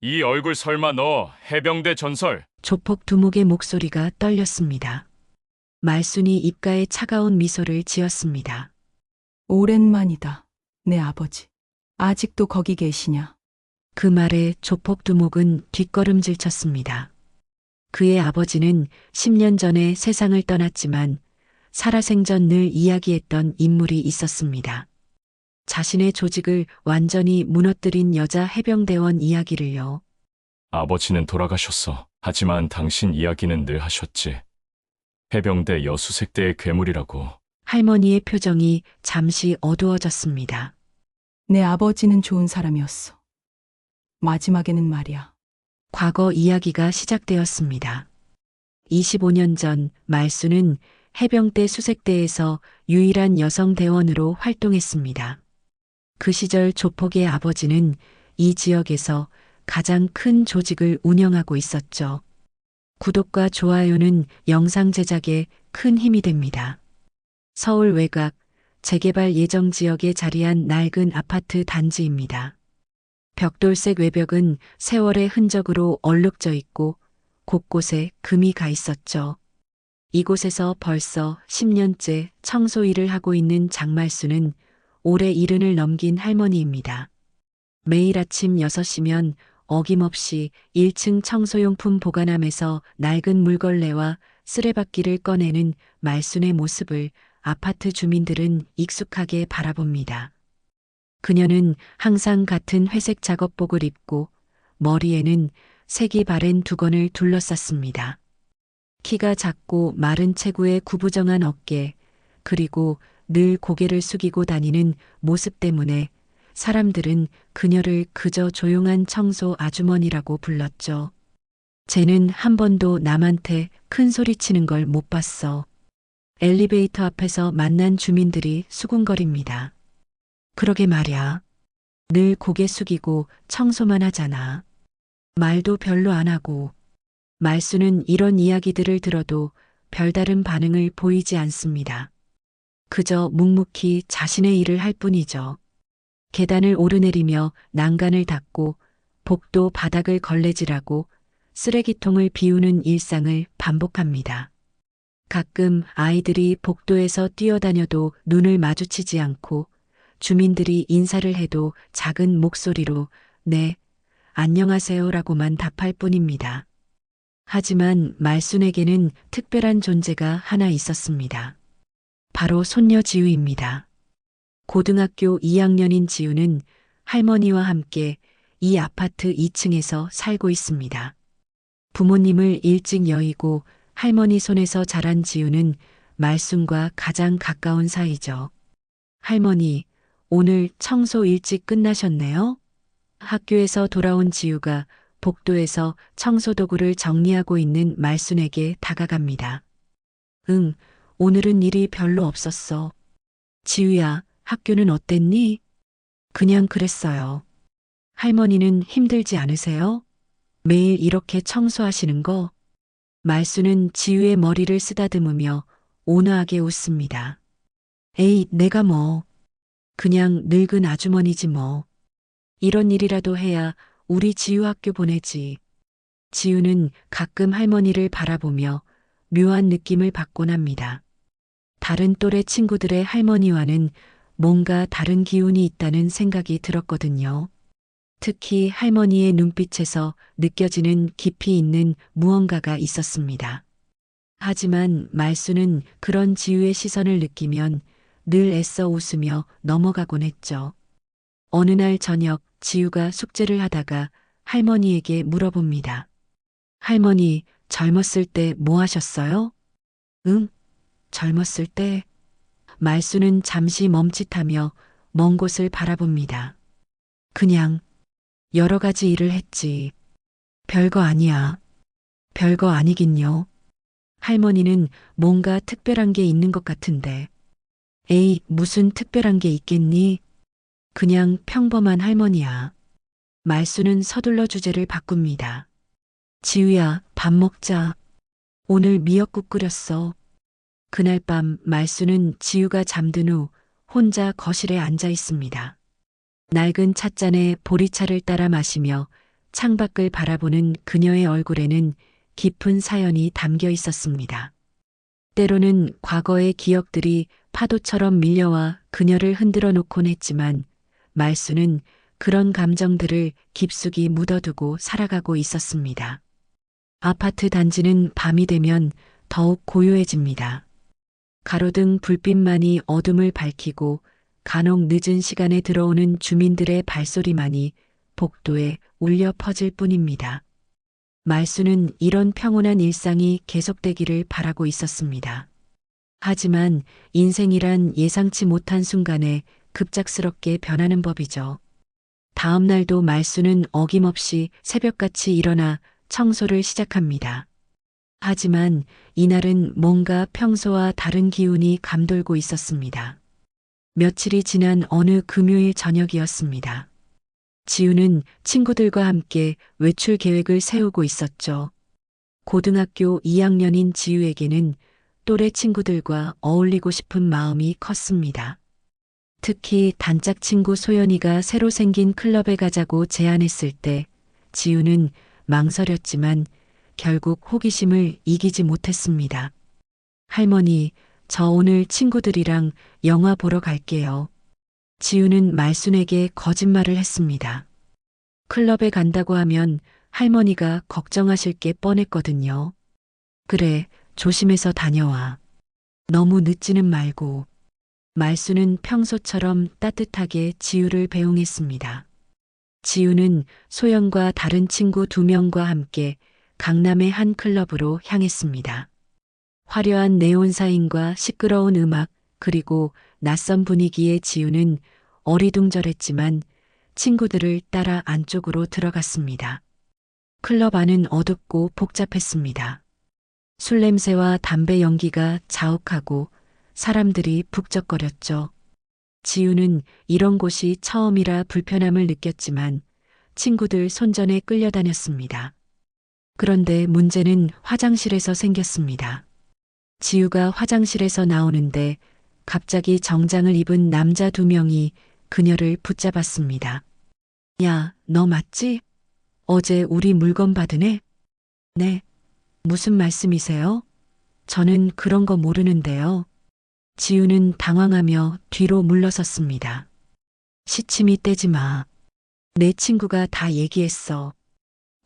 이 얼굴 설마 너 해병대 전설? 조폭 두목의 목소리가 떨렸습니다. 말순이 입가에 차가운 미소를 지었습니다. 오랜만이다. 내 아버지. 아직도 거기 계시냐? 그 말에 조폭 두목은 뒷걸음질 쳤습니다. 그의 아버지는 10년 전에 세상을 떠났지만 살아생전 늘 이야기했던 인물이 있었습니다. 자신의 조직을 완전히 무너뜨린 여자 해병대원 이야기를요. 아버지는 돌아가셨어. 하지만 당신 이야기는 늘 하셨지. 해병대 여수색대의 괴물이라고. 할머니의 표정이 잠시 어두워졌습니다. 내 아버지는 좋은 사람이었어. 마지막에는 말이야. 과거 이야기가 시작되었습니다. 25년 전 말수는 해병대 수색대에서 유일한 여성 대원으로 활동했습니다. 그 시절 조폭의 아버지는 이 지역에서 가장 큰 조직을 운영하고 있었죠. 구독과 좋아요는 영상 제작에 큰 힘이 됩니다. 서울 외곽 재개발 예정 지역에 자리한 낡은 아파트 단지입니다. 벽돌색 외벽은 세월의 흔적으로 얼룩져 있고 곳곳에 금이 가 있었죠. 이곳에서 벌써 10년째 청소 일을 하고 있는 장말수는 올해 70을 넘긴 할머니입니다. 매일 아침 6시면 어김없이 1층 청소용품 보관함에서 낡은 물걸레와 쓰레받기를 꺼내는 말순의 모습을 아파트 주민들은 익숙하게 바라봅니다. 그녀는 항상 같은 회색 작업복을 입고 머리에는 색이 바랜 두건을 둘러쌌습니다. 키가 작고 마른 체구의 구부정한 어깨, 그리고 늘 고개를 숙이고 다니는 모습 때문에 사람들은 그녀를 그저 조용한 청소 아주머니라고 불렀죠. 쟤는 한 번도 남한테 큰 소리 치는 걸 못 봤어. 엘리베이터 앞에서 만난 주민들이 수군거립니다. 그러게 말야. 늘 고개 숙이고 청소만 하잖아. 말도 별로 안 하고. 말수는 이런 이야기들을 들어도 별다른 반응을 보이지 않습니다. 그저 묵묵히 자신의 일을 할 뿐이죠. 계단을 오르내리며 난간을 닦고 복도 바닥을 걸레질하고 쓰레기통을 비우는 일상을 반복합니다. 가끔 아이들이 복도에서 뛰어다녀도 눈을 마주치지 않고 주민들이 인사를 해도 작은 목소리로 네, 안녕하세요라고만 답할 뿐입니다. 하지만 말순에게는 특별한 존재가 하나 있었습니다. 바로 손녀 지우입니다. 고등학교 2학년인 지우는 할머니와 함께 이 아파트 2층에서 살고 있습니다. 부모님을 일찍 여의고 할머니 손에서 자란 지우는 말순과 가장 가까운 사이죠. 할머니, 오늘 청소 일찍 끝나셨네요? 학교에서 돌아온 지우가 복도에서 청소 도구를 정리하고 있는 말순에게 다가갑니다. 응, 오늘은 일이 별로 없었어. 지우야, 학교는 어땠니? 그냥 그랬어요. 할머니는 힘들지 않으세요? 매일 이렇게 청소하시는 거? 말수는 지우의 머리를 쓰다듬으며 온화하게 웃습니다. 에이, 내가 뭐. 그냥 늙은 아주머니지 뭐. 이런 일이라도 해야 우리 지우 학교 보내지. 지우는 가끔 할머니를 바라보며 묘한 느낌을 받곤 합니다. 다른 또래 친구들의 할머니와는 뭔가 다른 기운이 있다는 생각이 들었거든요. 특히 할머니의 눈빛에서 느껴지는 깊이 있는 무언가가 있었습니다. 하지만 말수는 그런 지우의 시선을 느끼면 늘 애써 웃으며 넘어가곤 했죠. 어느 날 저녁 지우가 숙제를 하다가 할머니에게 물어봅니다. 할머니, 젊었을 때 뭐 하셨어요? 응, 젊었을 때. 말수는 잠시 멈칫하며 먼 곳을 바라봅니다. 그냥 여러 가지 일을 했지. 별거 아니야. 별거 아니긴요. 할머니는 뭔가 특별한 게 있는 것 같은데. 에이, 무슨 특별한 게 있겠니? 그냥 평범한 할머니야. 말수는 서둘러 주제를 바꿉니다. 지우야, 밥 먹자. 오늘 미역국 끓였어. 그날 밤 말수는 지우가 잠든 후 혼자 거실에 앉아 있습니다. 낡은 찻잔에 보리차를 따라 마시며 창밖을 바라보는 그녀의 얼굴에는 깊은 사연이 담겨 있었습니다. 때로는 과거의 기억들이 파도처럼 밀려와 그녀를 흔들어 놓곤 했지만 말수는 그런 감정들을 깊숙이 묻어두고 살아가고 있었습니다. 아파트 단지는 밤이 되면 더욱 고요해집니다. 가로등 불빛만이 어둠을 밝히고 간혹 늦은 시간에 들어오는 주민들의 발소리만이 복도에 울려 퍼질 뿐입니다. 말수는 이런 평온한 일상이 계속되기를 바라고 있었습니다. 하지만 인생이란 예상치 못한 순간에 급작스럽게 변하는 법이죠. 다음 날도 말수는 어김없이 새벽같이 일어나 청소를 시작합니다. 하지만 이날은 뭔가 평소와 다른 기운이 감돌고 있었습니다. 며칠이 지난 어느 금요일 저녁이었습니다. 지우는 친구들과 함께 외출 계획을 세우고 있었죠. 고등학교 2학년인 지우에게는 또래 친구들과 어울리고 싶은 마음이 컸습니다. 특히 단짝 친구 소연이가 새로 생긴 클럽에 가자고 제안했을 때 지우는 망설였지만 결국 호기심을 이기지 못했습니다. 할머니, 저 오늘 친구들이랑 영화 보러 갈게요. 지우는 말순에게 거짓말을 했습니다. 클럽에 간다고 하면 할머니가 걱정하실 게 뻔했거든요. 그래, 조심해서 다녀와. 너무 늦지는 말고. 말수는 평소처럼 따뜻하게 지우를 배웅했습니다. 지우는 소연과 다른 친구 2명과 함께 강남의 한 클럽으로 향했습니다. 화려한 네온사인과 시끄러운 음악 그리고 낯선 분위기에 지우는 어리둥절했지만 친구들을 따라 안쪽으로 들어갔습니다. 클럽 안은 어둡고 복잡했습니다. 술 냄새와 담배 연기가 자욱하고 사람들이 북적거렸죠. 지우는 이런 곳이 처음이라 불편함을 느꼈지만 친구들 손전에 끌려다녔습니다. 그런데 문제는 화장실에서 생겼습니다. 지우가 화장실에서 나오는데 갑자기 정장을 입은 남자 2명이 그녀를 붙잡았습니다. 야, 너 맞지? 어제 우리 물건 받은 애? 네. 무슨 말씀이세요? 저는 그런 거 모르는데요. 지우는 당황하며 뒤로 물러섰습니다. 시침이 떼지 마. 내 친구가 다 얘기했어.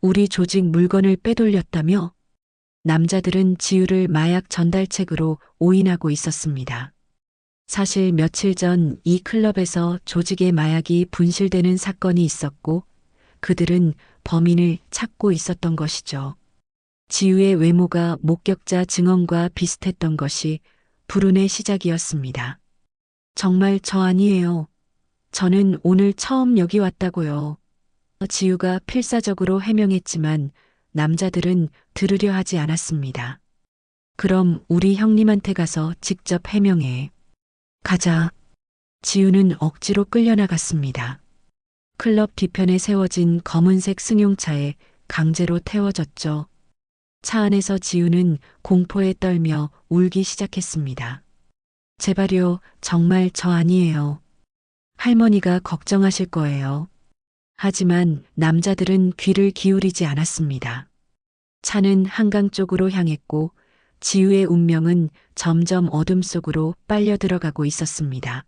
우리 조직 물건을 빼돌렸다며? 남자들은 지우를 마약 전달책으로 오인하고 있었습니다. 사실 며칠 전 이 클럽에서 조직의 마약이 분실되는 사건이 있었고 그들은 범인을 찾고 있었던 것이죠. 지우의 외모가 목격자 증언과 비슷했던 것이 불운의 시작이었습니다. 정말 저 아니에요. 저는 오늘 처음 여기 왔다고요. 지우가 필사적으로 해명했지만 남자들은 들으려 하지 않았습니다. 그럼 우리 형님한테 가서 직접 해명해. 가자. 지우는 억지로 끌려나갔습니다. 클럽 뒤편에 세워진 검은색 승용차에 강제로 태워졌죠. 차 안에서 지우는 공포에 떨며 울기 시작했습니다. 제발요, 정말 저 아니에요. 할머니가 걱정하실 거예요. 하지만 남자들은 귀를 기울이지 않았습니다. 차는 한강 쪽으로 향했고 지우의 운명은 점점 어둠 속으로 빨려 들어가고 있었습니다.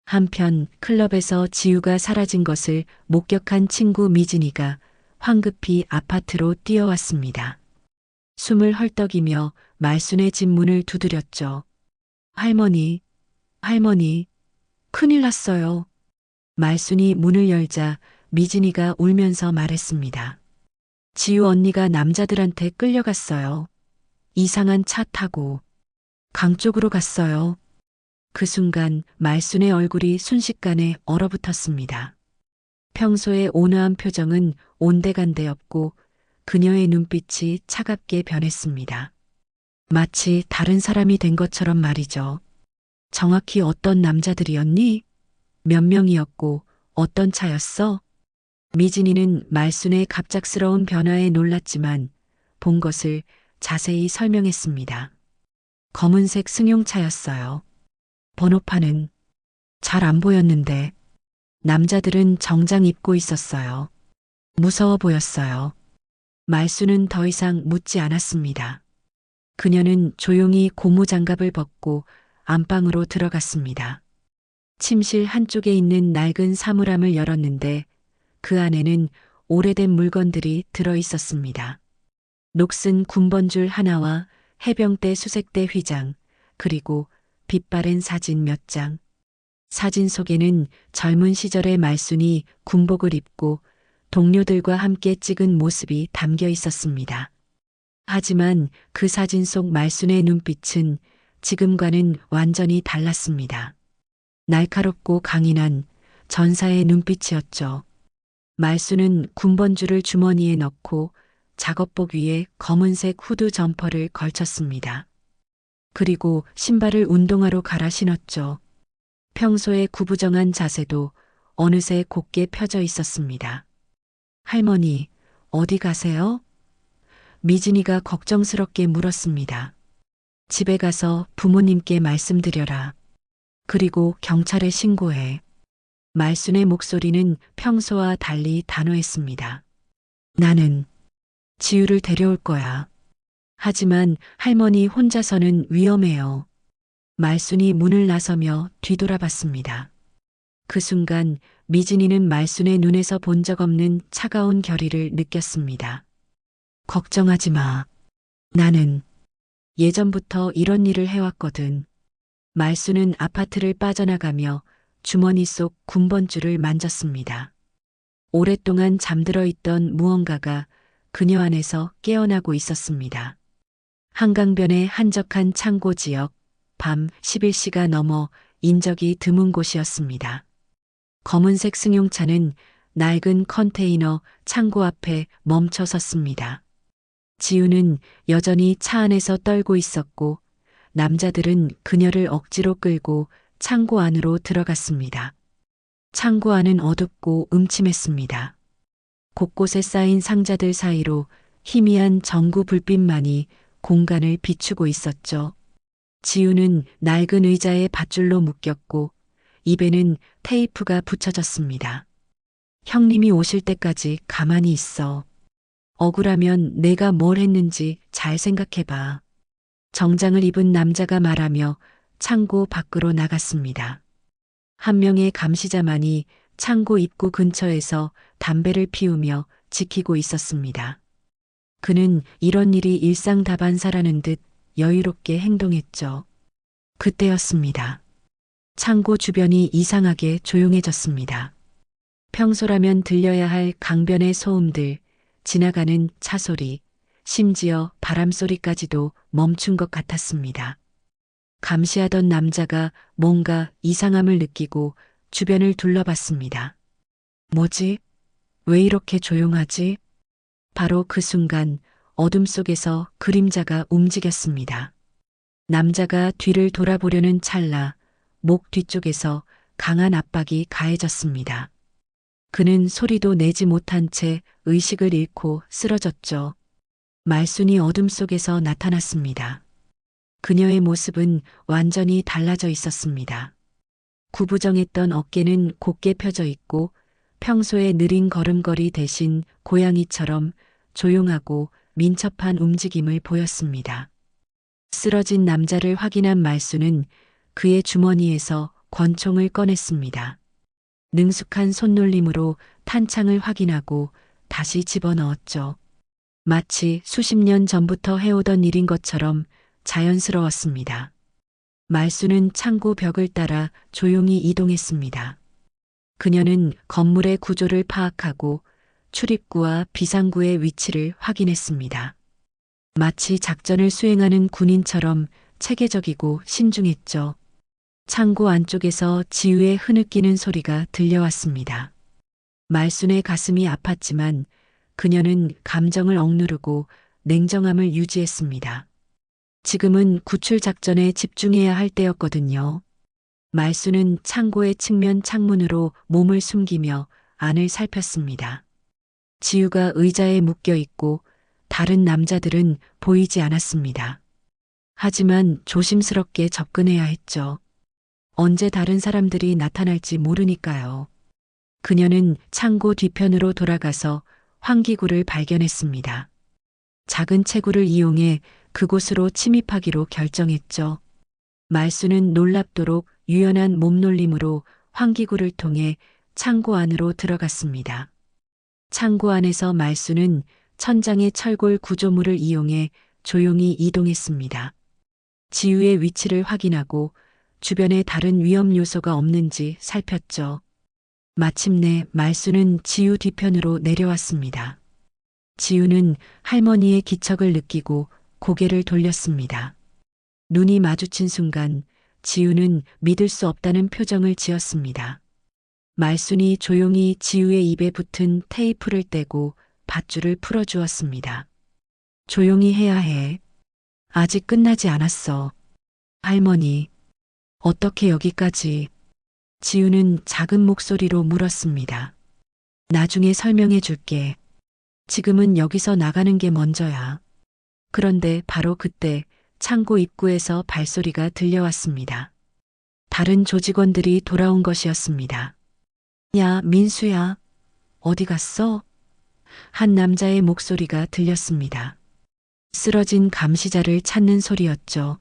한편 클럽에서 지우가 사라진 것을 목격한 친구 미진이가 황급히 아파트로 뛰어왔습니다. 숨을 헐떡이며 말순의 집 문을 두드렸죠. 할머니, 할머니, 큰일 났어요. 말순이 문을 열자 미진이가 울면서 말했습니다. 지우 언니가 남자들한테 끌려갔어요. 이상한 차 타고 강 쪽으로 갔어요. 그 순간 말순의 얼굴이 순식간에 얼어붙었습니다. 평소의 온화한 표정은 온데간데 없고 그녀의 눈빛이 차갑게 변했습니다. 마치 다른 사람이 된 것처럼 말이죠. 정확히 어떤 남자들이었니? 몇 명이었고 어떤 차였어? 미진이는 말순의 갑작스러운 변화에 놀랐지만 본 것을 자세히 설명했습니다. 검은색 승용차였어요. 번호판은 잘 안 보였는데 남자들은 정장 입고 있었어요. 무서워 보였어요. 말수는 더 이상 묻지 않았습니다. 그녀는 조용히 고무장갑을 벗고 안방으로 들어갔습니다. 침실 한쪽에 있는 낡은 사물함을 열었는데 그 안에는 오래된 물건들이 들어 있었습니다. 녹슨 군번줄 하나와 해병대 수색대 휘장, 그리고 빛바랜 사진 몇 장. 사진 속에는 젊은 시절의 말순이 군복을 입고 동료들과 함께 찍은 모습이 담겨 있었습니다. 하지만 그 사진 속 말순의 눈빛은 지금과는 완전히 달랐습니다. 날카롭고 강인한 전사의 눈빛이었죠. 말순은 군번줄을 주머니에 넣고 작업복 위에 검은색 후드 점퍼를 걸쳤습니다. 그리고 신발을 운동화로 갈아 신었죠. 평소의 구부정한 자세도 어느새 곧게 펴져 있었습니다. 할머니, 어디 가세요? 미진이가 걱정스럽게 물었습니다. 집에 가서 부모님께 말씀드려라. 그리고 경찰에 신고해. 말순의 목소리는 평소와 달리 단호했습니다. 나는 지우를 데려올 거야. 하지만 할머니 혼자서는 위험해요. 말순이 문을 나서며 뒤돌아봤습니다. 그 순간 미진이는 말순의 눈에서 본 적 없는 차가운 결의를 느꼈습니다. 걱정하지 마. 나는 예전부터 이런 일을 해왔거든. 말순은 아파트를 빠져나가며 주머니 속 군번줄을 만졌습니다. 오랫동안 잠들어 있던 무언가가 그녀 안에서 깨어나고 있었습니다. 한강변의 한적한 창고 지역, 밤 11시가 넘어 인적이 드문 곳이었습니다. 검은색 승용차는 낡은 컨테이너 창고 앞에 멈춰 섰습니다. 지우는 여전히 차 안에서 떨고 있었고 남자들은 그녀를 억지로 끌고 창고 안으로 들어갔습니다. 창고 안은 어둡고 음침했습니다. 곳곳에 쌓인 상자들 사이로 희미한 전구 불빛만이 공간을 비추고 있었죠. 지우는 낡은 의자에 밧줄로 묶였고 입에는 테이프가 붙여졌습니다. 형님이 오실 때까지 가만히 있어. 억울하면 내가 뭘 했는지 잘 생각해봐. 정장을 입은 남자가 말하며 창고 밖으로 나갔습니다. 한 명의 감시자만이 창고 입구 근처에서 담배를 피우며 지키고 있었습니다. 그는 이런 일이 일상다반사라는 듯 여유롭게 행동했죠. 그때였습니다. 창고 주변이 이상하게 조용해졌습니다. 평소라면 들려야 할 강변의 소음들, 지나가는 차 소리, 심지어 바람 소리까지도 멈춘 것 같았습니다. 감시하던 남자가 뭔가 이상함을 느끼고 주변을 둘러봤습니다. 뭐지? 왜 이렇게 조용하지? 바로 그 순간 어둠 속에서 그림자가 움직였습니다. 남자가 뒤를 돌아보려는 찰나 목 뒤쪽에서 강한 압박이 가해졌습니다. 그는 소리도 내지 못한 채 의식을 잃고 쓰러졌죠. 말순이 어둠 속에서 나타났습니다. 그녀의 모습은 완전히 달라져 있었습니다. 구부정했던 어깨는 곧게 펴져 있고 평소의 느린 걸음걸이 대신 고양이처럼 조용하고 민첩한 움직임을 보였습니다. 쓰러진 남자를 확인한 말순은 그의 주머니에서 권총을 꺼냈습니다. 능숙한 손놀림으로 탄창을 확인하고 다시 집어넣었죠. 마치 수십 년 전부터 해오던 일인 것처럼 자연스러웠습니다. 말순은 창고 벽을 따라 조용히 이동했습니다. 그녀는 건물의 구조를 파악하고 출입구와 비상구의 위치를 확인했습니다. 마치 작전을 수행하는 군인처럼 체계적이고 신중했죠. 창고 안쪽에서 지우의 흐느끼는 소리가 들려왔습니다. 말순의 가슴이 아팠지만 그녀는 감정을 억누르고 냉정함을 유지했습니다. 지금은 구출 작전에 집중해야 할 때였거든요. 말순은 창고의 측면 창문으로 몸을 숨기며 안을 살폈습니다. 지우가 의자에 묶여 있고 다른 남자들은 보이지 않았습니다. 하지만 조심스럽게 접근해야 했죠. 언제 다른 사람들이 나타날지 모르니까요. 그녀는 창고 뒤편으로 돌아가서 환기구를 발견했습니다. 작은 채구를 이용해 그곳으로 침입하기로 결정했죠. 말수는 놀랍도록 유연한 몸놀림으로 환기구를 통해 창고 안으로 들어갔습니다. 창고 안에서 말수는 천장의 철골 구조물을 이용해 조용히 이동했습니다. 지우의 위치를 확인하고 주변에 다른 위험 요소가 없는지 살폈죠. 마침내 말수는 지우 뒤편으로 내려왔습니다. 지우는 할머니의 기척을 느끼고 고개를 돌렸습니다. 눈이 마주친 순간 지우는 믿을 수 없다는 표정을 지었습니다. 말순이 조용히 지우의 입에 붙은 테이프를 떼고 밧줄을 풀어주었습니다. 조용히 해야 해. 아직 끝나지 않았어. 할머니, 어떻게 여기까지? 지우는 작은 목소리로 물었습니다. 나중에 설명해 줄게. 지금은 여기서 나가는 게 먼저야. 그런데 바로 그때 창고 입구에서 발소리가 들려왔습니다. 다른 조직원들이 돌아온 것이었습니다. 야, 민수야. 어디 갔어? 한 남자의 목소리가 들렸습니다. 쓰러진 감시자를 찾는 소리였죠.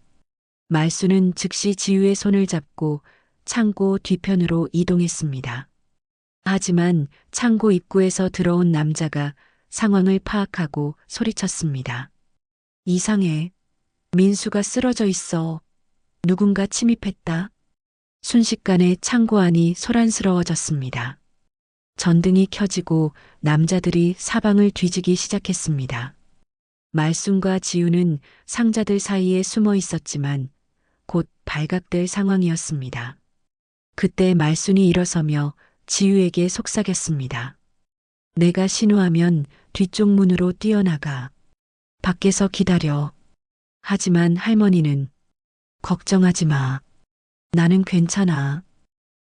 말수는 즉시 지우의 손을 잡고 창고 뒤편으로 이동했습니다. 하지만 창고 입구에서 들어온 남자가 상황을 파악하고 소리쳤습니다. 이상해. 민수가 쓰러져 있어. 누군가 침입했다. 순식간에 창고 안이 소란스러워졌습니다. 전등이 켜지고 남자들이 사방을 뒤지기 시작했습니다. 말순과 지우는 상자들 사이에 숨어 있었지만 곧 발각될 상황이었습니다. 그때 말순이 일어서며 지우에게 속삭였습니다. 내가 신호하면 뒤쪽 문으로 뛰어나가. 밖에서 기다려. 하지만 할머니는 걱정하지 마. 나는 괜찮아.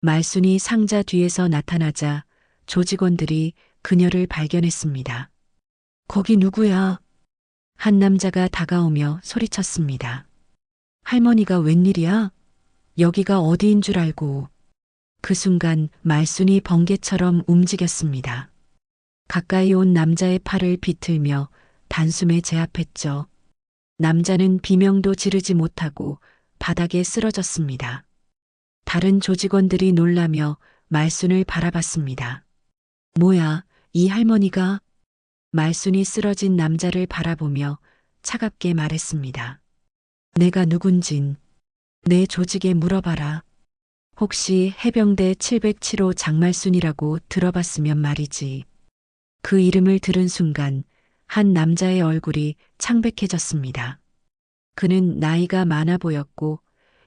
말순이 상자 뒤에서 나타나자 조직원들이 그녀를 발견했습니다. 거기 누구야? 한 남자가 다가오며 소리쳤습니다. 할머니가 웬일이야? 여기가 어디인 줄 알고. 그 순간 말순이 번개처럼 움직였습니다. 가까이 온 남자의 팔을 비틀며 단숨에 제압했죠. 남자는 비명도 지르지 못하고 바닥에 쓰러졌습니다. 다른 조직원들이 놀라며 말순을 바라봤습니다. 뭐야, 이 할머니가? 말순이 쓰러진 남자를 바라보며 차갑게 말했습니다. 내가 누군진 내 조직에 물어봐라. 혹시 해병대 707호 장말순이라고 들어봤으면 말이지. 그 이름을 들은 순간 한 남자의 얼굴이 창백해졌습니다. 그는 나이가 많아 보였고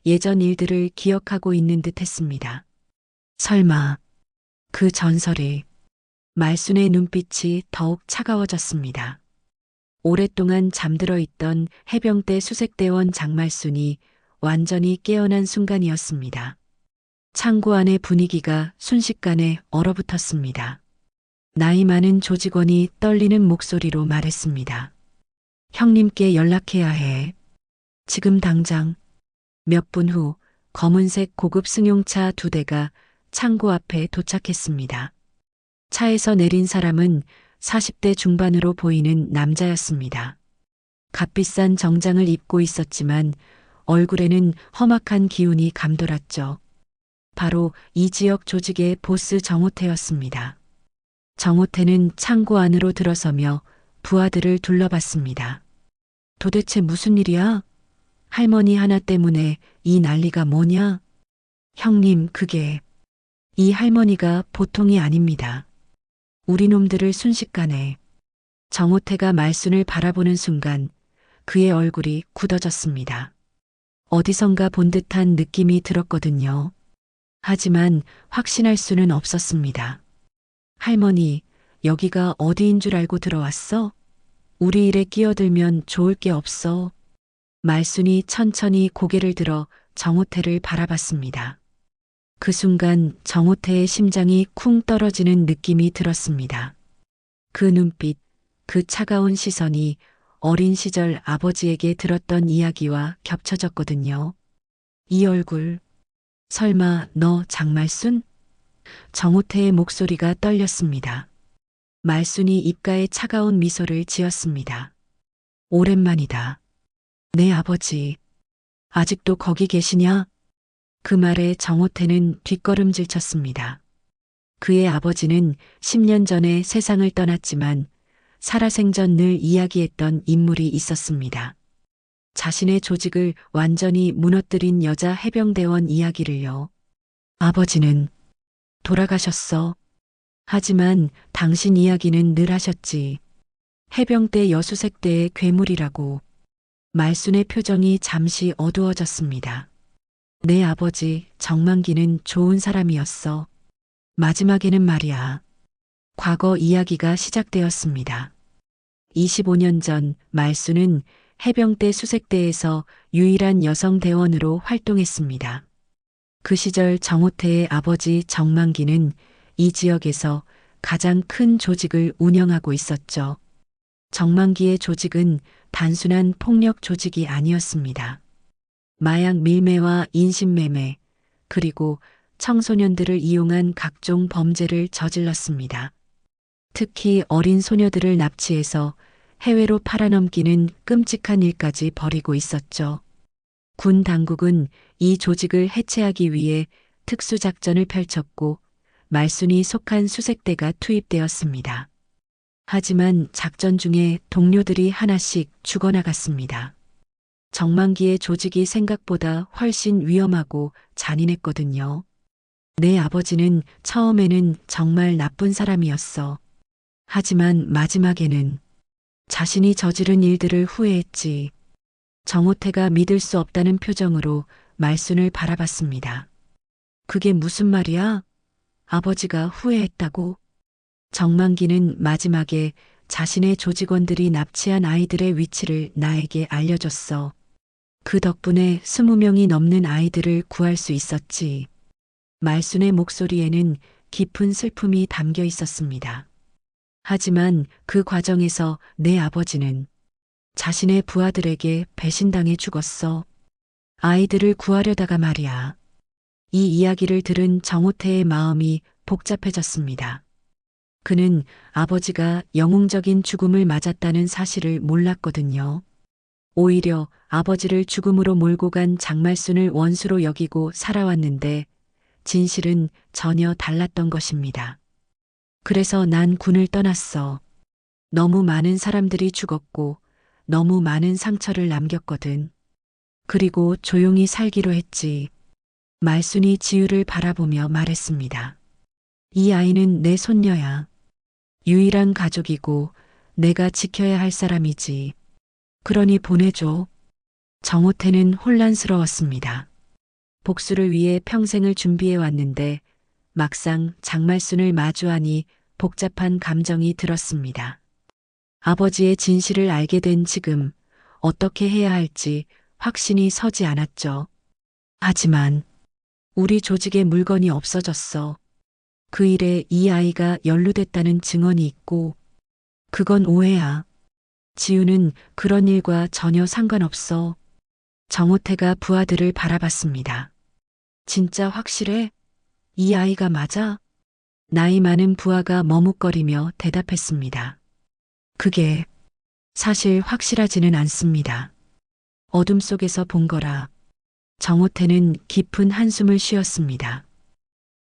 예전 일들을 기억하고 있는 듯 했습니다. 설마 그 전설이. 말순의 눈빛이 더욱 차가워졌습니다. 오랫동안 잠들어 있던 해병대 수색대원 장말순이 완전히 깨어난 순간이었습니다. 창고 안의 분위기가 순식간에 얼어붙었습니다. 나이 많은 조직원이 떨리는 목소리로 말했습니다. 형님께 연락해야 해. 지금 당장. 몇 분 후 검은색 고급 승용차 2대가 창고 앞에 도착했습니다. 차에서 내린 사람은 40대 중반으로 보이는 남자였습니다. 값비싼 정장을 입고 있었지만 얼굴에는 험악한 기운이 감돌았죠. 바로 이 지역 조직의 보스 정호태였습니다. 정호태는 창고 안으로 들어서며 부하들을 둘러봤습니다. 도대체 무슨 일이야? 할머니 하나 때문에 이 난리가 뭐냐? 형님, 그게 이 할머니가 보통이 아닙니다. 우리 놈들을 순식간에. 정호태가 말순을 바라보는 순간 그의 얼굴이 굳어졌습니다. 어디선가 본 듯한 느낌이 들었거든요. 하지만 확신할 수는 없었습니다. 할머니, 여기가 어디인 줄 알고 들어왔어? 우리 일에 끼어들면 좋을 게 없어. 말순이 천천히 고개를 들어 정호태를 바라봤습니다. 그 순간 정호태의 심장이 쿵 떨어지는 느낌이 들었습니다. 그 눈빛, 그 차가운 시선이 어린 시절 아버지에게 들었던 이야기와 겹쳐졌거든요. 이 얼굴, 설마 너 장말순? 정호태의 목소리가 떨렸습니다. 말순이 입가에 차가운 미소를 지었습니다. 오랜만이다. 내 아버지. 아직도 거기 계시냐? 그 말에 정호태는 뒷걸음질 쳤습니다. 그의 아버지는 10년 전에 세상을 떠났지만 살아생전 늘 이야기했던 인물이 있었습니다. 자신의 조직을 완전히 무너뜨린 여자 해병대원 이야기를요. 아버지는 돌아가셨어. 하지만 당신 이야기는 늘 하셨지. 해병대 여수색대의 괴물이라고. 말순의 표정이 잠시 어두워졌습니다. 내 아버지 정만기는 좋은 사람이었어. 마지막에는 말이야. 과거 이야기가 시작되었습니다. 25년 전 말순은 해병대 수색대에서 유일한 여성 대원으로 활동했습니다. 그 시절 정호태의 아버지 정만기는 이 지역에서 가장 큰 조직을 운영하고 있었죠. 정만기의 조직은 단순한 폭력 조직이 아니었습니다. 마약 밀매와 인신매매, 그리고 청소년들을 이용한 각종 범죄를 저질렀습니다. 특히 어린 소녀들을 납치해서 해외로 팔아넘기는 끔찍한 일까지 벌이고 있었죠. 군 당국은 이 조직을 해체하기 위해 특수작전을 펼쳤고 말순이 속한 수색대가 투입되었습니다. 하지만 작전 중에 동료들이 하나씩 죽어나갔습니다. 정만기의 조직이 생각보다 훨씬 위험하고 잔인했거든요. 내 아버지는 처음에는 정말 나쁜 사람이었어. 하지만 마지막에는 자신이 저지른 일들을 후회했지. 정호태가 믿을 수 없다는 표정으로 말순을 바라봤습니다. 그게 무슨 말이야? 아버지가 후회했다고? 정만기는 마지막에 자신의 조직원들이 납치한 아이들의 위치를 나에게 알려줬어. 그 덕분에 20명이 넘는 아이들을 구할 수 있었지. 말순의 목소리에는 깊은 슬픔이 담겨 있었습니다. 하지만 그 과정에서 내 아버지는 자신의 부하들에게 배신당해 죽었어. 아이들을 구하려다가 말이야. 이 이야기를 들은 정호태의 마음이 복잡해졌습니다. 그는 아버지가 영웅적인 죽음을 맞았다는 사실을 몰랐거든요. 오히려 아버지를 죽음으로 몰고 간 장말순을 원수로 여기고 살아왔는데 진실은 전혀 달랐던 것입니다. 그래서 난 군을 떠났어. 너무 많은 사람들이 죽었고 너무 많은 상처를 남겼거든. 그리고 조용히 살기로 했지. 말순이 지우를 바라보며 말했습니다. 이 아이는 내 손녀야. 유일한 가족이고 내가 지켜야 할 사람이지. 그러니 보내줘. 정호태는 혼란스러웠습니다. 복수를 위해 평생을 준비해 왔는데 막상 장말순을 마주하니 복잡한 감정이 들었습니다. 아버지의 진실을 알게 된 지금 어떻게 해야 할지 확신이 서지 않았죠. 하지만 우리 조직에 물건이 없어졌어. 그 일에 이 아이가 연루됐다는 증언이 있고 그건 오해야. 지우는 그런 일과 전혀 상관없어. 정호태가 부하들을 바라봤습니다. 진짜 확실해? 이 아이가 맞아? 나이 많은 부하가 머뭇거리며 대답했습니다. 그게 사실 확실하지는 않습니다. 어둠 속에서 본 거라. 정호태는 깊은 한숨을 쉬었습니다.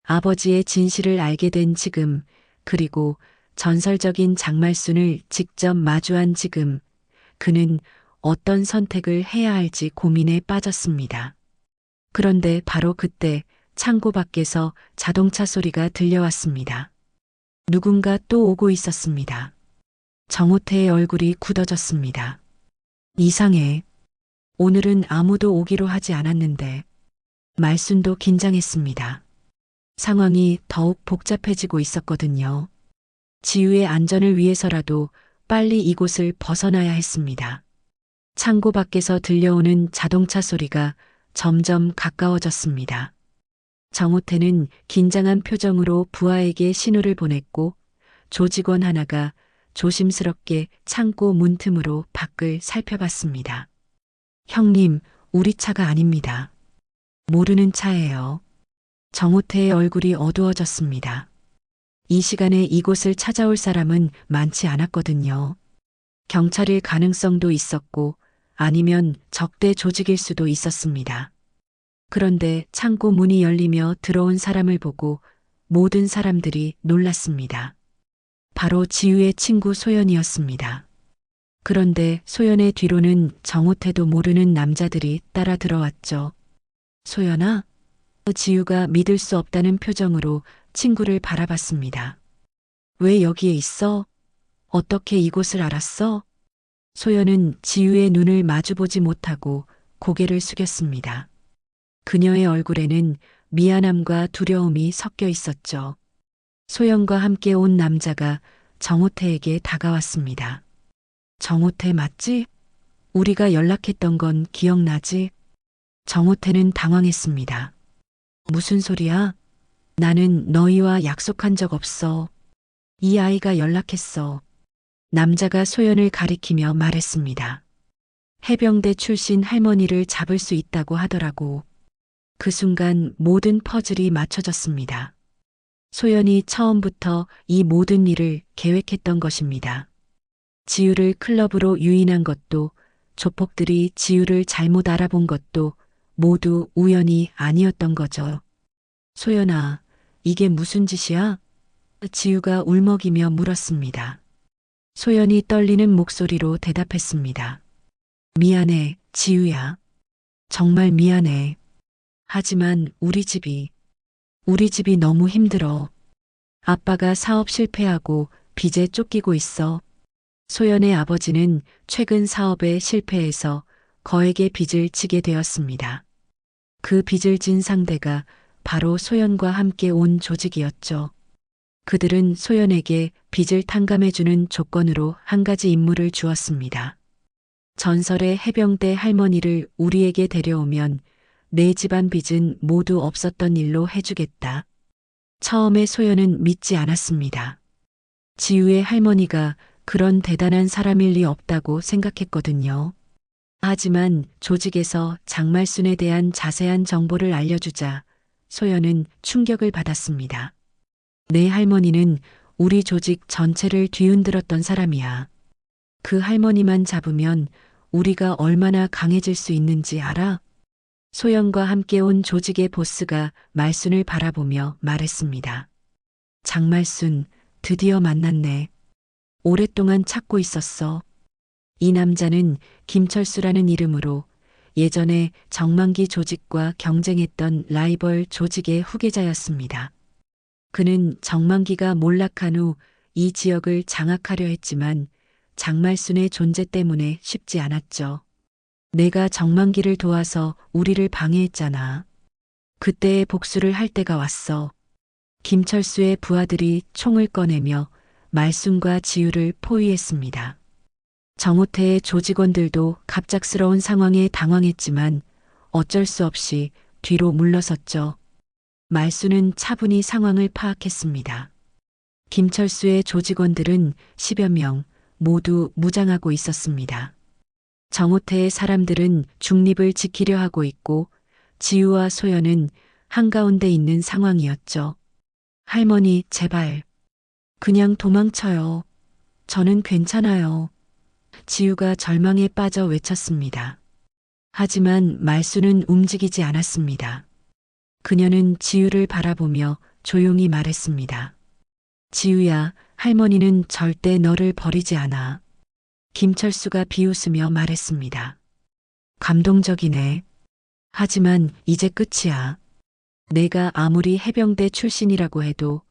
아버지의 진실을 알게 된 지금, 그리고 전설적인 장말순을 직접 마주한 지금, 그는 어떤 선택을 해야 할지 고민에 빠졌습니다. 그런데 바로 그때 창고 밖에서 자동차 소리가 들려왔습니다. 누군가 또 오고 있었습니다. 정호태의 얼굴이 굳어졌습니다. 이상해. 오늘은 아무도 오기로 하지 않았는데. 말순도 긴장했습니다. 상황이 더욱 복잡해지고 있었거든요. 지우의 안전을 위해서라도 빨리 이곳을 벗어나야 했습니다. 창고 밖에서 들려오는 자동차 소리가 점점 가까워졌습니다. 정호태는 긴장한 표정으로 부하에게 신호를 보냈고 조직원 하나가 조심스럽게 창고 문틈으로 밖을 살펴봤습니다. 형님, 우리 차가 아닙니다. 모르는 차예요. 정호태의 얼굴이 어두워졌습니다. 이 시간에 이곳을 찾아올 사람은 많지 않았거든요. 경찰일 가능성도 있었고 아니면 적대 조직일 수도 있었습니다. 그런데 창고 문이 열리며 들어온 사람을 보고 모든 사람들이 놀랐습니다. 바로 지우의 친구 소연이었습니다. 그런데 소연의 뒤로는 정호태도 모르는 남자들이 따라 들어왔죠. 소연아? 지우가 믿을 수 없다는 표정으로 친구를 바라봤습니다. 왜 여기에 있어? 어떻게 이곳을 알았어? 소연은 지우의 눈을 마주보지 못하고 고개를 숙였습니다. 그녀의 얼굴에는 미안함과 두려움이 섞여 있었죠. 소연과 함께 온 남자가 정호태에게 다가왔습니다. 정호태 맞지? 우리가 연락했던 건 기억나지? 정호태는 당황했습니다. 무슨 소리야? 나는 너희와 약속한 적 없어. 이 아이가 연락했어. 남자가 소연을 가리키며 말했습니다. 해병대 출신 할머니를 잡을 수 있다고 하더라고. 그 순간 모든 퍼즐이 맞춰졌습니다. 소연이 처음부터 이 모든 일을 계획했던 것입니다. 지우를 클럽으로 유인한 것도, 조폭들이 지우를 잘못 알아본 것도 모두 우연이 아니었던 거죠. 소연아, 이게 무슨 짓이야? 지우가 울먹이며 물었습니다. 소연이 떨리는 목소리로 대답했습니다. 미안해, 지우야. 정말 미안해. 하지만 우리 집이 너무 힘들어. 아빠가 사업 실패하고 빚에 쫓기고 있어. 소연의 아버지는 최근 사업에 실패해서 거액의 빚을 지게 되었습니다. 그 빚을 진 상대가 바로 소연과 함께 온 조직이었죠. 그들은 소연에게 빚을 탕감해주는 조건으로 한 가지 임무를 주었습니다. 전설의 해병대 할머니를 우리에게 데려오면 내 집안 빚은 모두 없었던 일로 해주겠다. 처음에 소연은 믿지 않았습니다. 지우의 할머니가 그런 대단한 사람일 리 없다고 생각했거든요. 하지만 조직에서 장말순에 대한 자세한 정보를 알려주자 소연은 충격을 받았습니다. 내 할머니는 우리 조직 전체를 뒤흔들었던 사람이야. 그 할머니만 잡으면 우리가 얼마나 강해질 수 있는지 알아? 소연과 함께 온 조직의 보스가 말순을 바라보며 말했습니다. 장말순, 드디어 만났네. 오랫동안 찾고 있었어. 이 남자는 김철수라는 이름으로 예전에 정만기 조직과 경쟁했던 라이벌 조직의 후계자였습니다. 그는 정만기가 몰락한 후 이 지역을 장악하려 했지만 장말순의 존재 때문에 쉽지 않았죠. 내가 정만기를 도와서 우리를 방해했잖아. 그때의 복수를 할 때가 왔어. 김철수의 부하들이 총을 꺼내며 말순과 지우를 포위했습니다. 정호태의 조직원들도 갑작스러운 상황에 당황했지만 어쩔 수 없이 뒤로 물러섰죠. 말순은 차분히 상황을 파악했습니다. 김철수의 조직원들은 10여 명 모두 무장하고 있었습니다. 정호태의 사람들은 중립을 지키려 하고 있고 지우와 소연은 한가운데 있는 상황이었죠. 할머니, 제발. 그냥 도망쳐요. 저는 괜찮아요. 지우가 절망에 빠져 외쳤습니다. 하지만 말순은 움직이지 않았습니다. 그녀는 지우를 바라보며 조용히 말했습니다. 지우야, 할머니는 절대 너를 버리지 않아. 김철수가 비웃으며 말했습니다. 감동적이네. 하지만 이제 끝이야. 내가 아무리 해병대 출신이라고 해도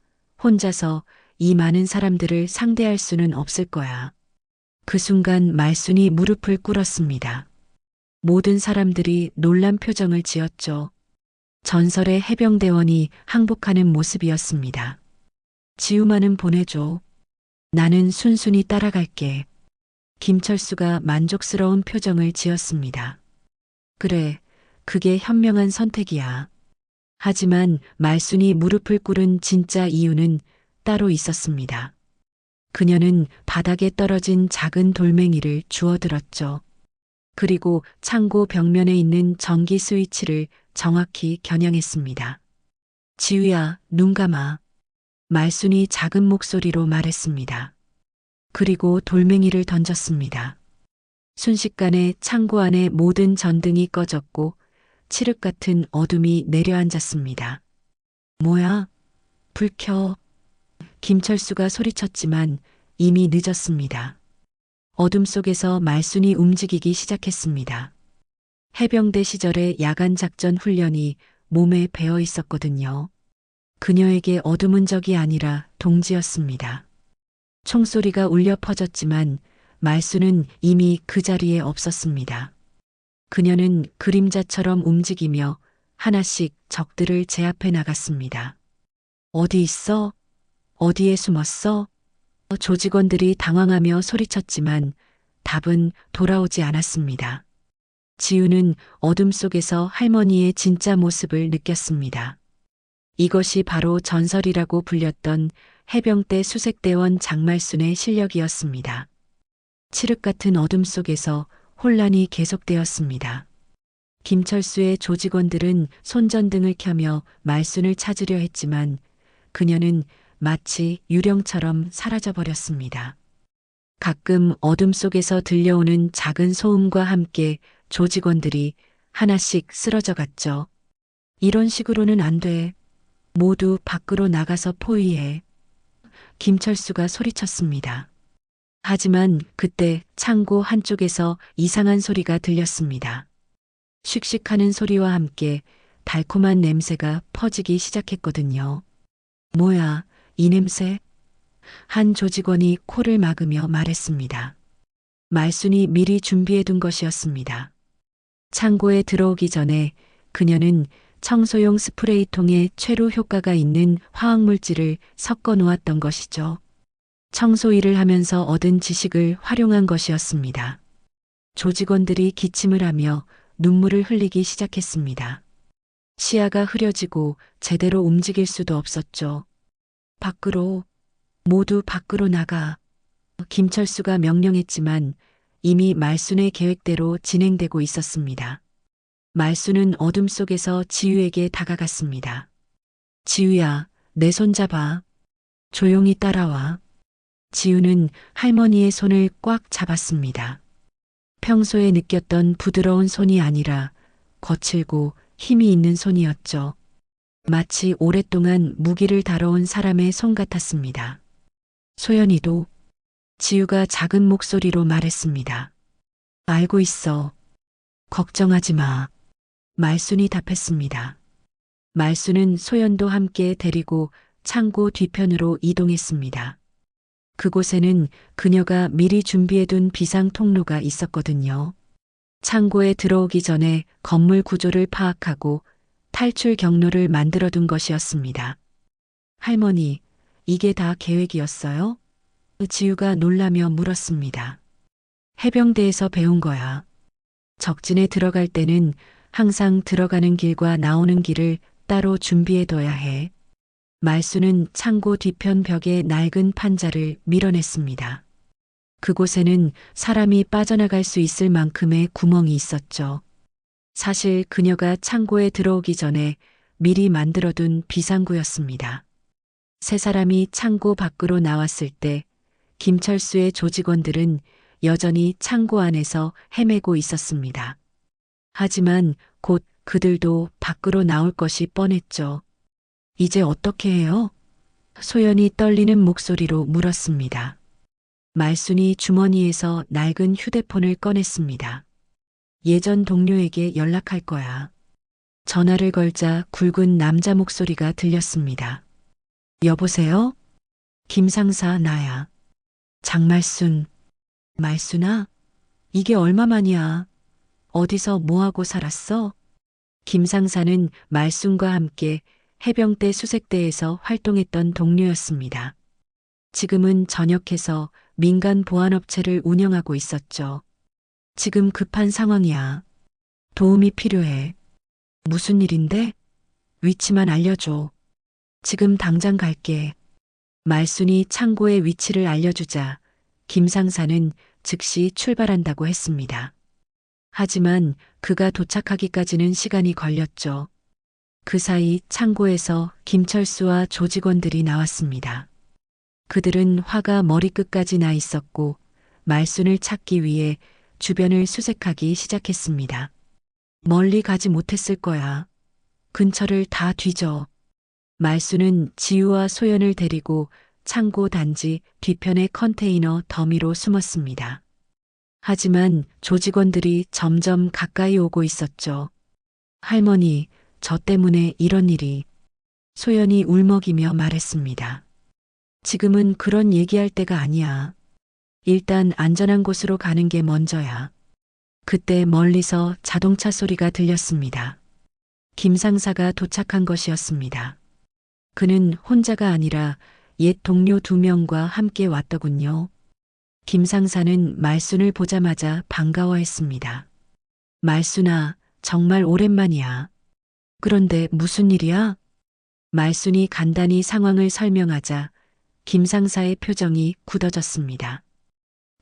혼자서 이 많은 사람들을 상대할 수는 없을 거야. 그 순간 말순이 무릎을 꿇었습니다. 모든 사람들이 놀란 표정을 지었죠. 전설의 해병대원이 항복하는 모습이었습니다. 지우만은 보내줘. 나는 순순히 따라갈게. 김철수가 만족스러운 표정을 지었습니다. 그래, 그게 현명한 선택이야. 하지만 말순이 무릎을 꿇은 진짜 이유는 따로 있었습니다. 그녀는 바닥에 떨어진 작은 돌멩이를 주워들었죠. 그리고 창고 벽면에 있는 전기 스위치를 정확히 겨냥했습니다. 지우야, 눈 감아. 말순이 작은 목소리로 말했습니다. 그리고 돌멩이를 던졌습니다. 순식간에 창고 안의 모든 전등이 꺼졌고 칠흑 같은 어둠이 내려앉았습니다. 뭐야? 불 켜. 김철수가 소리쳤지만 이미 늦었습니다. 어둠 속에서 말순이 움직이기 시작했습니다. 해병대 시절의 야간 작전 훈련이 몸에 배어 있었거든요. 그녀에게 어둠은 적이 아니라 동지였습니다. 총소리가 울려 퍼졌지만 말순은 이미 그 자리에 없었습니다. 그녀는 그림자처럼 움직이며 하나씩 적들을 제압해 나갔습니다. 어디 있어? 어디에 숨었어? 조직원들이 당황하며 소리쳤지만 답은 돌아오지 않았습니다. 지우는 어둠 속에서 할머니의 진짜 모습을 느꼈습니다. 이것이 바로 전설이라고 불렸던 해병대 수색대원 장말순의 실력이었습니다. 칠흑 같은 어둠 속에서 혼란이 계속되었습니다. 김철수의 조직원들은 손전등을 켜며 말순을 찾으려 했지만 그녀는 마치 유령처럼 사라져버렸습니다. 가끔 어둠 속에서 들려오는 작은 소음과 함께 조직원들이 하나씩 쓰러져 갔죠. 이런 식으로는 안 돼. 모두 밖으로 나가서 포위해. 김철수가 소리쳤습니다. 하지만 그때 창고 한쪽에서 이상한 소리가 들렸습니다. 씩씩하는 소리와 함께 달콤한 냄새가 퍼지기 시작했거든요. 뭐야, 이 냄새? 한 조직원이 코를 막으며 말했습니다. 말순이 미리 준비해둔 것이었습니다. 창고에 들어오기 전에 그녀는 청소용 스프레이통에 최루 효과가 있는 화학물질을 섞어 놓았던 것이죠. 청소 일을 하면서 얻은 지식을 활용한 것이었습니다. 조직원들이 기침을 하며 눈물을 흘리기 시작했습니다. 시야가 흐려지고 제대로 움직일 수도 없었죠. 밖으로, 모두 밖으로 나가. 김철수가 명령했지만 이미 말순의 계획대로 진행되고 있었습니다. 말순은 어둠 속에서 지우에게 다가갔습니다. 지우야, 내 손 잡아. 조용히 따라와. 지우는 할머니의 손을 꽉 잡았습니다. 평소에 느꼈던 부드러운 손이 아니라 거칠고 힘이 있는 손이었죠. 마치 오랫동안 무기를 다뤄온 사람의 손 같았습니다. 소연이도. 지우가 작은 목소리로 말했습니다. 알고 있어. 걱정하지 마. 말순이 답했습니다. 말순은 소연도 함께 데리고 창고 뒤편으로 이동했습니다. 그곳에는 그녀가 미리 준비해둔 비상 통로가 있었거든요. 창고에 들어오기 전에 건물 구조를 파악하고 탈출 경로를 만들어둔 것이었습니다. 할머니, 이게 다 계획이었어요? 지우가 놀라며 물었습니다. 해병대에서 배운 거야. 적진에 들어갈 때는 항상 들어가는 길과 나오는 길을 따로 준비해둬야 해. 말순은 창고 뒤편 벽에 낡은 판자를 밀어냈습니다. 그곳에는 사람이 빠져나갈 수 있을 만큼의 구멍이 있었죠. 사실 그녀가 창고에 들어오기 전에 미리 만들어둔 비상구였습니다. 세 사람이 창고 밖으로 나왔을 때 김철수의 조직원들은 여전히 창고 안에서 헤매고 있었습니다. 하지만 곧 그들도 밖으로 나올 것이 뻔했죠. 이제 어떻게 해요? 소연이 떨리는 목소리로 물었습니다. 말순이 주머니에서 낡은 휴대폰을 꺼냈습니다. 예전 동료에게 연락할 거야. 전화를 걸자 굵은 남자 목소리가 들렸습니다. 여보세요? 김상사 나야. 장말순. 말순아? 이게 얼마만이야? 어디서 뭐하고 살았어? 김상사는 말순과 함께 해병대 수색대에서 활동했던 동료였습니다. 지금은 전역해서 민간 보안업체를 운영하고 있었죠. 지금 급한 상황이야. 도움이 필요해. 무슨 일인데? 위치만 알려줘. 지금 당장 갈게. 말순이 창고의 위치를 알려주자 김상사는 즉시 출발한다고 했습니다. 하지만 그가 도착하기까지는 시간이 걸렸죠. 그 사이 창고에서 김철수와 조직원들이 나왔습니다. 그들은 화가 머리끝까지 나 있었고 말순을 찾기 위해 주변을 수색하기 시작했습니다. 멀리 가지 못했을 거야. 근처를 다 뒤져. 말순은 지우와 소연을 데리고 창고 단지 뒤편의 컨테이너 더미로 숨었습니다. 하지만 조직원들이 점점 가까이 오고 있었죠. 할머니, 저 때문에 이런 일이. 소연이 울먹이며 말했습니다. 지금은 그런 얘기할 때가 아니야. 일단 안전한 곳으로 가는 게 먼저야. 그때 멀리서 자동차 소리가 들렸습니다. 김 상사가 도착한 것이었습니다. 그는 혼자가 아니라 옛 동료 2명과 함께 왔더군요. 김 상사는 말순을 보자마자 반가워했습니다. 말순아, 정말 오랜만이야. 그런데 무슨 일이야? 말순이 간단히 상황을 설명하자 김 상사의 표정이 굳어졌습니다.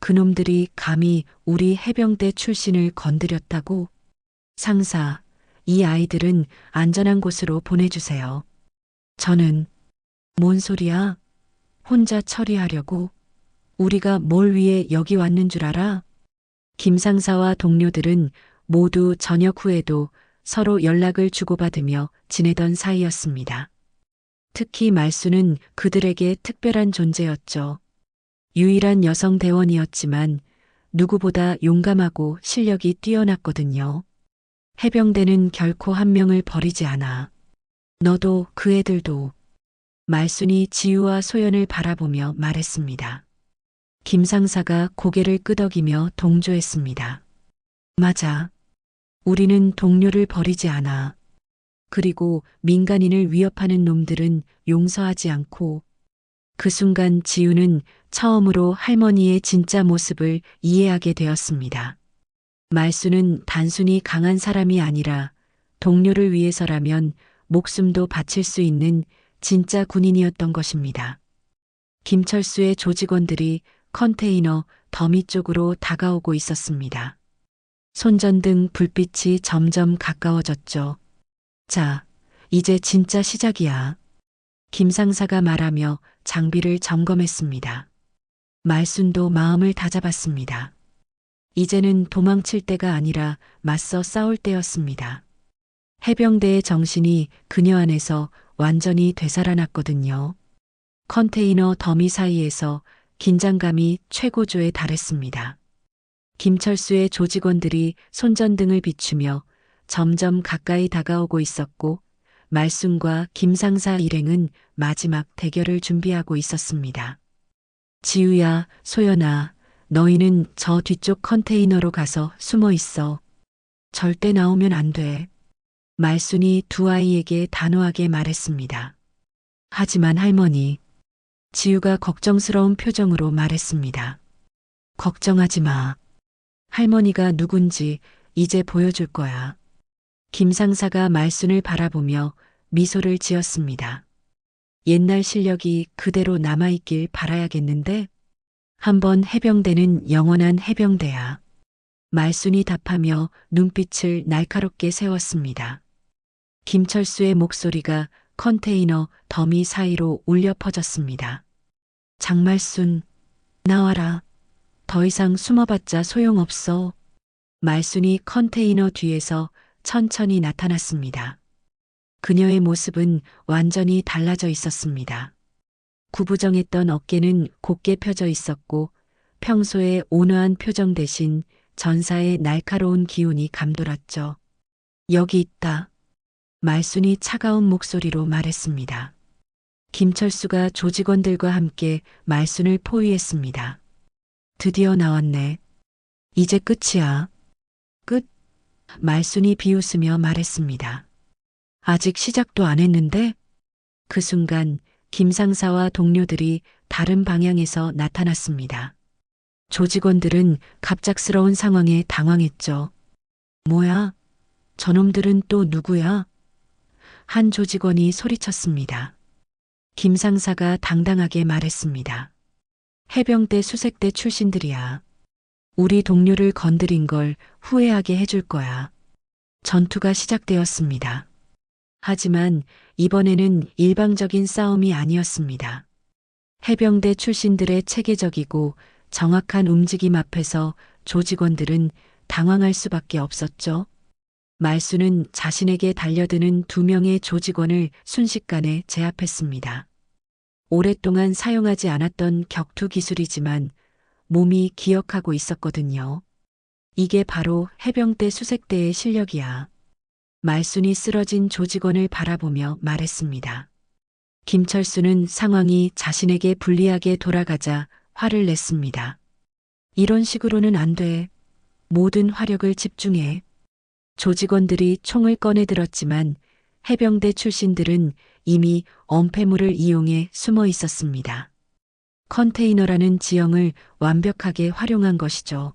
그놈들이 감히 우리 해병대 출신을 건드렸다고? 상사, 이 아이들은 안전한 곳으로 보내주세요. 저는, 뭔 소리야? 혼자 처리하려고? 우리가 뭘 위해 여기 왔는 줄 알아? 김 상사와 동료들은 모두 저녁 후에도 서로 연락을 주고받으며 지내던 사이였습니다. 특히 말순은 그들에게 특별한 존재였죠. 유일한 여성 대원이었지만 누구보다 용감하고 실력이 뛰어났거든요. 해병대는 결코 한 명을 버리지 않아. 너도 그 애들도. 말순이 지우와 소연을 바라보며 말했습니다. 김 상사가 고개를 끄덕이며 동조했습니다. 맞아. 우리는 동료를 버리지 않아. 그리고 민간인을 위협하는 놈들은 용서하지 않고. 그 순간 지우는 처음으로 할머니의 진짜 모습을 이해하게 되었습니다. 말순은 단순히 강한 사람이 아니라 동료를 위해서라면 목숨도 바칠 수 있는 진짜 군인이었던 것입니다. 김철수의 조직원들이 컨테이너 더미 쪽으로 다가오고 있었습니다. 손전등 불빛이 점점 가까워졌죠. 자, 이제 진짜 시작이야. 김 상사가 말하며 장비를 점검했습니다. 말순도 마음을 다잡았습니다. 이제는 도망칠 때가 아니라 맞서 싸울 때였습니다. 해병대의 정신이 그녀 안에서 완전히 되살아났거든요. 컨테이너 더미 사이에서 긴장감이 최고조에 달했습니다. 김철수의 조직원들이 손전등을 비추며 점점 가까이 다가오고 있었고 말순과 김 상사 일행은 마지막 대결을 준비하고 있었습니다. 지우야, 소연아, 너희는 저 뒤쪽 컨테이너로 가서 숨어 있어. 절대 나오면 안 돼. 말순이 두 아이에게 단호하게 말했습니다. 하지만 할머니, 지우가 걱정스러운 표정으로 말했습니다. 걱정하지 마. 할머니가 누군지 이제 보여줄 거야. 김 상사가 말순을 바라보며 미소를 지었습니다. 옛날 실력이 그대로 남아있길 바라야겠는데? 한번 해병대는 영원한 해병대야. 말순이 답하며 눈빛을 날카롭게 세웠습니다. 김철수의 목소리가 컨테이너 더미 사이로 울려 퍼졌습니다. 장말순, 나와라. 더 이상 숨어봤자 소용없어. 말순이 컨테이너 뒤에서 천천히 나타났습니다. 그녀의 모습은 완전히 달라져 있었습니다. 구부정했던 어깨는 곧게 펴져 있었고 평소의 온화한 표정 대신 전사의 날카로운 기운이 감돌았죠. 여기 있다. 말순이 차가운 목소리로 말했습니다. 김철수가 조직원들과 함께 말순을 포위했습니다. 드디어 나왔네. 이제 끝이야. 끝? 말순이 비웃으며 말했습니다. 아직 시작도 안 했는데? 그 순간 김 상사와 동료들이 다른 방향에서 나타났습니다. 조직원들은 갑작스러운 상황에 당황했죠. 뭐야? 저놈들은 또 누구야? 한 조직원이 소리쳤습니다. 김 상사가 당당하게 말했습니다. 해병대 수색대 출신들이야. 우리 동료를 건드린 걸 후회하게 해줄 거야. 전투가 시작되었습니다. 하지만 이번에는 일방적인 싸움이 아니었습니다. 해병대 출신들의 체계적이고 정확한 움직임 앞에서 조직원들은 당황할 수밖에 없었죠. 말수는 자신에게 달려드는 2명의 조직원을 순식간에 제압했습니다. 오랫동안 사용하지 않았던 격투 기술이지만 몸이 기억하고 있었거든요. 이게 바로 해병대 수색대의 실력이야. 말순이 쓰러진 조직원을 바라보며 말했습니다. 김철수는 상황이 자신에게 불리하게 돌아가자 화를 냈습니다. 이런 식으로는 안 돼. 모든 화력을 집중해. 조직원들이 총을 꺼내 들었지만 해병대 출신들은 이미 엄폐물을 이용해 숨어 있었습니다. 컨테이너라는 지형을 완벽하게 활용한 것이죠.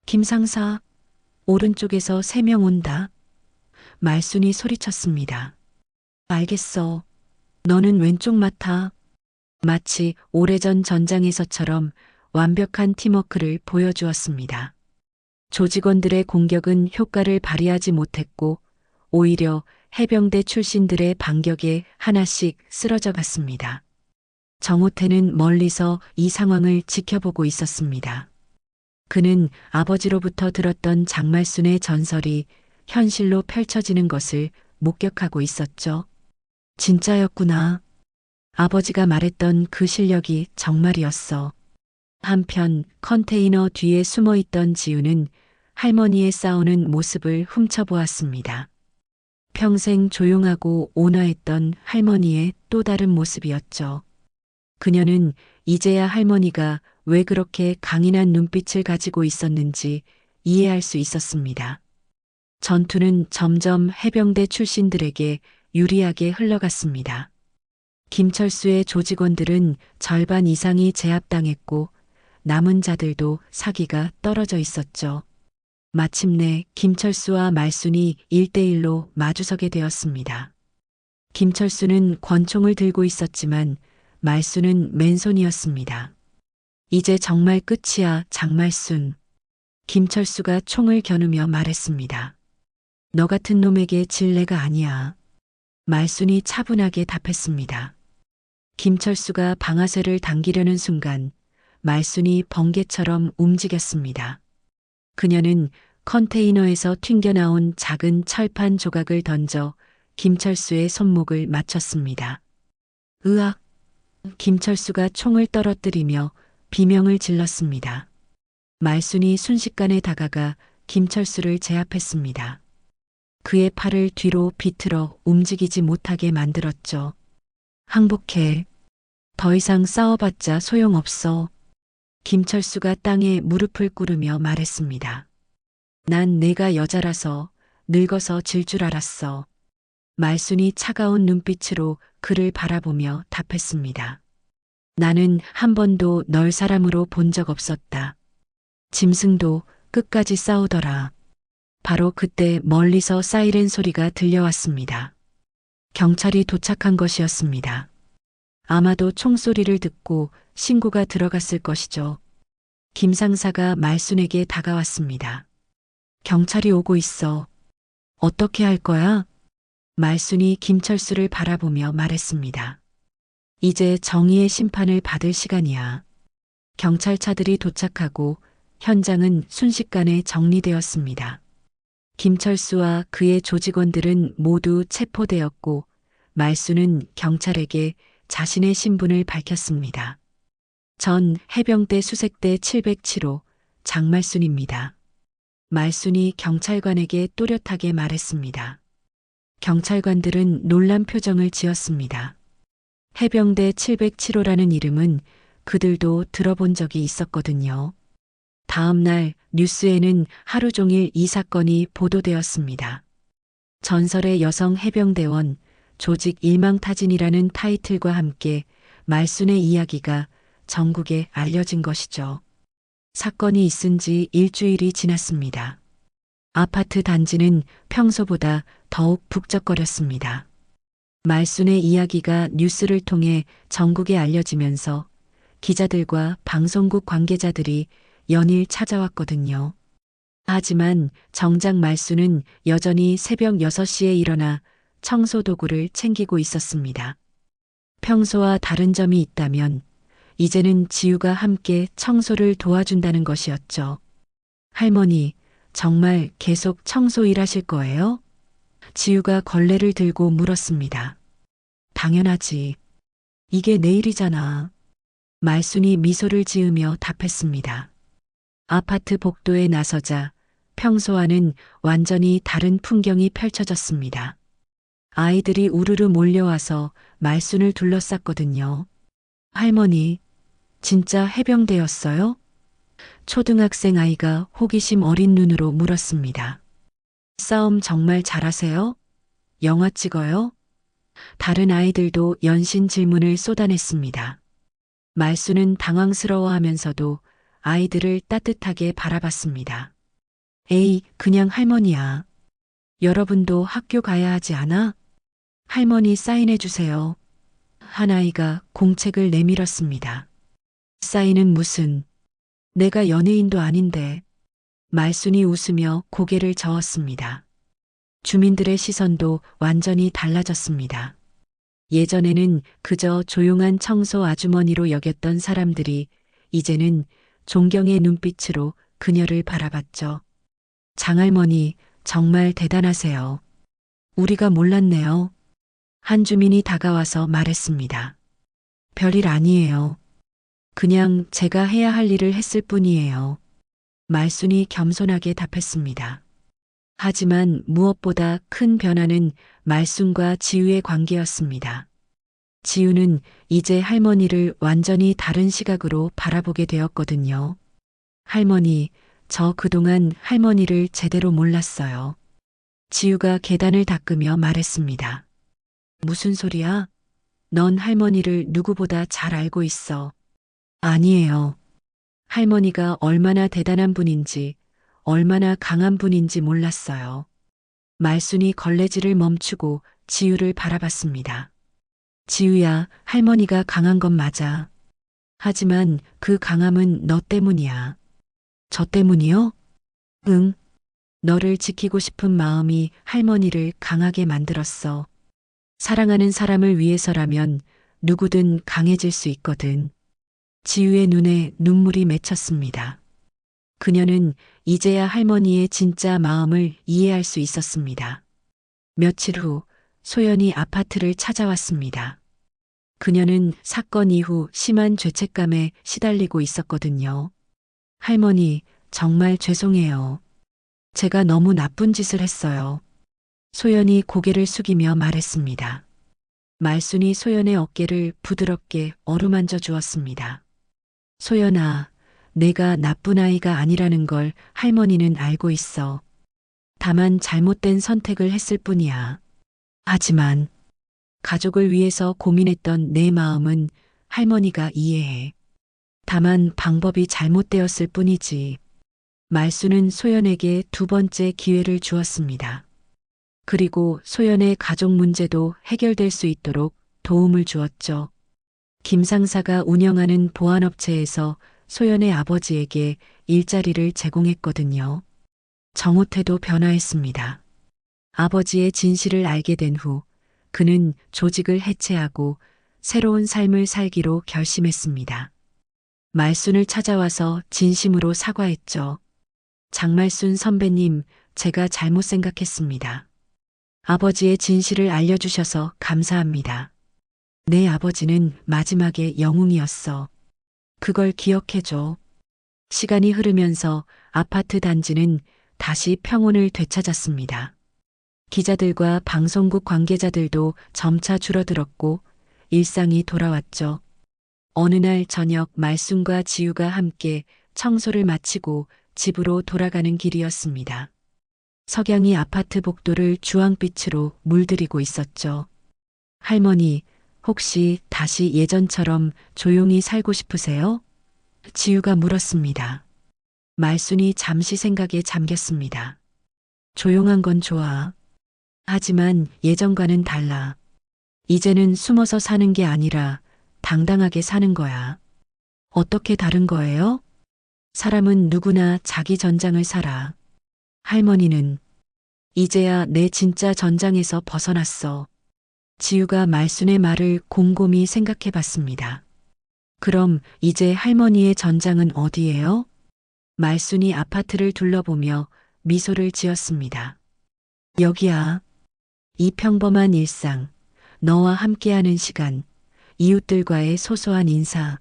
김상사, 오른쪽에서 3명 온다. 말순이 소리쳤습니다. 알겠어. 너는 왼쪽 맡아. 마치 오래전 전장에서처럼 완벽한 팀워크를 보여주었습니다. 조직원들의 공격은 효과를 발휘하지 못했고 오히려 해병대 출신들의 반격에 하나씩 쓰러져 갔습니다. 정호태는 멀리서 이 상황을 지켜보고 있었습니다. 그는 아버지로부터 들었던 장말순의 전설이 현실로 펼쳐지는 것을 목격하고 있었죠. 진짜였구나. 아버지가 말했던 그 실력이 정말이었어. 한편 컨테이너 뒤에 숨어 있던 지우는 할머니의 싸우는 모습을 훔쳐보았습니다. 평생 조용하고 온화했던 할머니의 또 다른 모습이었죠. 그녀는 이제야 할머니가 왜 그렇게 강인한 눈빛을 가지고 있었는지 이해할 수 있었습니다. 전투는 점점 해병대 출신들에게 유리하게 흘러갔습니다. 김철수의 조직원들은 절반 이상이 제압당했고 남은 자들도 사기가 떨어져 있었죠. 마침내 김철수와 말순이 1대1로 마주서게 되었습니다. 김철수는 권총을 들고 있었지만 말순은 맨손이었습니다. 이제 정말 끝이야, 장말순. 김철수가 총을 겨누며 말했습니다. 너 같은 놈에게 질 내가 아니야. 말순이 차분하게 답했습니다. 김철수가 방아쇠를 당기려는 순간 말순이 번개처럼 움직였습니다. 그녀는 컨테이너에서 튕겨나온 작은 철판 조각을 던져 김철수의 손목을 맞췄습니다. 으악! 김철수가 총을 떨어뜨리며 비명을 질렀습니다. 말순이 순식간에 다가가 김철수를 제압했습니다. 그의 팔을 뒤로 비틀어 움직이지 못하게 만들었죠. 항복해. 더 이상 싸워봤자 소용없어. 김철수가 땅에 무릎을 꿇으며 말했습니다. 난 내가 여자라서 늙어서 질 줄 알았어. 말순이 차가운 눈빛으로 그를 바라보며 답했습니다. 나는 한 번도 널 사람으로 본 적 없었다. 짐승도 끝까지 싸우더라. 바로 그때 멀리서 사이렌 소리가 들려왔습니다. 경찰이 도착한 것이었습니다. 아마도 총소리를 듣고 신고가 들어갔을 것이죠. 김 상사가 말순에게 다가왔습니다. 경찰이 오고 있어. 어떻게 할 거야? 말순이 김철수를 바라보며 말했습니다. 이제 정의의 심판을 받을 시간이야. 경찰차들이 도착하고 현장은 순식간에 정리되었습니다. 김철수와 그의 조직원들은 모두 체포되었고 말순은 경찰에게 자신의 신분을 밝혔습니다. 전 해병대 수색대 707호 장말순입니다. 말순이 경찰관에게 또렷하게 말했습니다. 경찰관들은 놀란 표정을 지었습니다. 해병대 707호라는 이름은 그들도 들어본 적이 있었거든요. 다음 날 뉴스에는 하루 종일 이 사건이 보도되었습니다. 전설의 여성 해병대원 조직 일망타진이라는 타이틀과 함께 말순의 이야기가 전국에 알려진 것이죠. 사건이 있은 지 일주일이 지났습니다. 아파트 단지는 평소보다 더욱 북적거렸습니다. 말순의 이야기가 뉴스를 통해 전국에 알려지면서 기자들과 방송국 관계자들이 연일 찾아왔거든요. 하지만 정작 말순은 여전히 새벽 6시에 일어나 청소 도구를 챙기고 있었습니다. 평소와 다른 점이 있다면 이제는 지우가 함께 청소를 도와준다는 것이었죠. 할머니, 정말 계속 청소 일하실 거예요? 지우가 걸레를 들고 물었습니다. 당연하지. 이게 내일이잖아. 말순이 미소를 지으며 답했습니다. 아파트 복도에 나서자 평소와는 완전히 다른 풍경이 펼쳐졌습니다. 아이들이 우르르 몰려와서 말순을 둘러쌌거든요. 할머니, 진짜 해병대였어요? 초등학생 아이가 호기심 어린 눈으로 물었습니다. 싸움 정말 잘하세요? 영화 찍어요? 다른 아이들도 연신 질문을 쏟아냈습니다. 말순은 당황스러워하면서도 아이들을 따뜻하게 바라봤습니다. 에이, 그냥 할머니야. 여러분도 학교 가야 하지 않아? 할머니 사인해 주세요. 한 아이가 공책을 내밀었습니다. 사인은 무슨? 내가 연예인도 아닌데. 말순이 웃으며 고개를 저었습니다. 주민들의 시선도 완전히 달라졌습니다. 예전에는 그저 조용한 청소 아주머니로 여겼던 사람들이 이제는 존경의 눈빛으로 그녀를 바라봤죠. 장할머니, 정말 대단하세요. 우리가 몰랐네요. 한 주민이 다가와서 말했습니다. 별일 아니에요. 그냥 제가 해야 할 일을 했을 뿐이에요. 말순이 겸손하게 답했습니다. 하지만 무엇보다 큰 변화는 말순과 지우의 관계였습니다. 지우는 이제 할머니를 완전히 다른 시각으로 바라보게 되었거든요. 할머니, 저 그동안 할머니를 제대로 몰랐어요. 지우가 계단을 닦으며 말했습니다. 무슨 소리야? 넌 할머니를 누구보다 잘 알고 있어. 아니에요. 할머니가 얼마나 대단한 분인지, 얼마나 강한 분인지 몰랐어요. 말순이 걸레질을 멈추고 지우를 바라봤습니다. 지우야, 할머니가 강한 건 맞아. 하지만 그 강함은 너 때문이야. 저 때문이요? 응. 너를 지키고 싶은 마음이 할머니를 강하게 만들었어. 사랑하는 사람을 위해서라면 누구든 강해질 수 있거든. 지우의 눈에 눈물이 맺혔습니다. 그녀는 이제야 할머니의 진짜 마음을 이해할 수 있었습니다. 며칠 후 소연이 아파트를 찾아왔습니다. 그녀는 사건 이후 심한 죄책감에 시달리고 있었거든요. 할머니, 정말 죄송해요. 제가 너무 나쁜 짓을 했어요. 소연이 고개를 숙이며 말했습니다. 말순이 소연의 어깨를 부드럽게 어루만져 주었습니다. 소연아, 내가 나쁜 아이가 아니라는 걸 할머니는 알고 있어. 다만 잘못된 선택을 했을 뿐이야. 하지만 가족을 위해서 고민했던 내 마음은 할머니가 이해해. 다만 방법이 잘못되었을 뿐이지. 말순은 소연에게 두 번째 기회를 주었습니다. 그리고 소연의 가족 문제도 해결될 수 있도록 도움을 주었죠. 김 상사가 운영하는 보안업체에서 소연의 아버지에게 일자리를 제공했거든요. 정호태도 변화했습니다. 아버지의 진실을 알게 된 후 그는 조직을 해체하고 새로운 삶을 살기로 결심했습니다. 말순을 찾아와서 진심으로 사과했죠. 장말순 선배님, 제가 잘못 생각했습니다. 아버지의 진실을 알려주셔서 감사합니다. 내 아버지는 마지막에 영웅이었어. 그걸 기억해줘. 시간이 흐르면서 아파트 단지는 다시 평온을 되찾았습니다. 기자들과 방송국 관계자들도 점차 줄어들었고 일상이 돌아왔죠. 어느 날 저녁 말순과 지우가 함께 청소를 마치고 집으로 돌아가는 길이었습니다. 석양이 아파트 복도를 주황빛으로 물들이고 있었죠. 할머니, 혹시 다시 예전처럼 조용히 살고 싶으세요? 지우가 물었습니다. 말순이 잠시 생각에 잠겼습니다. 조용한 건 좋아. 하지만 예전과는 달라. 이제는 숨어서 사는 게 아니라 당당하게 사는 거야. 어떻게 다른 거예요? 사람은 누구나 자기 전장을 살아. 할머니는 이제야 내 진짜 전장에서 벗어났어. 지우가 말순의 말을 곰곰이 생각해 봤습니다. 그럼 이제 할머니의 전장은 어디예요? 말순이 아파트를 둘러보며 미소를 지었습니다. 여기야. 이 평범한 일상, 너와 함께하는 시간, 이웃들과의 소소한 인사.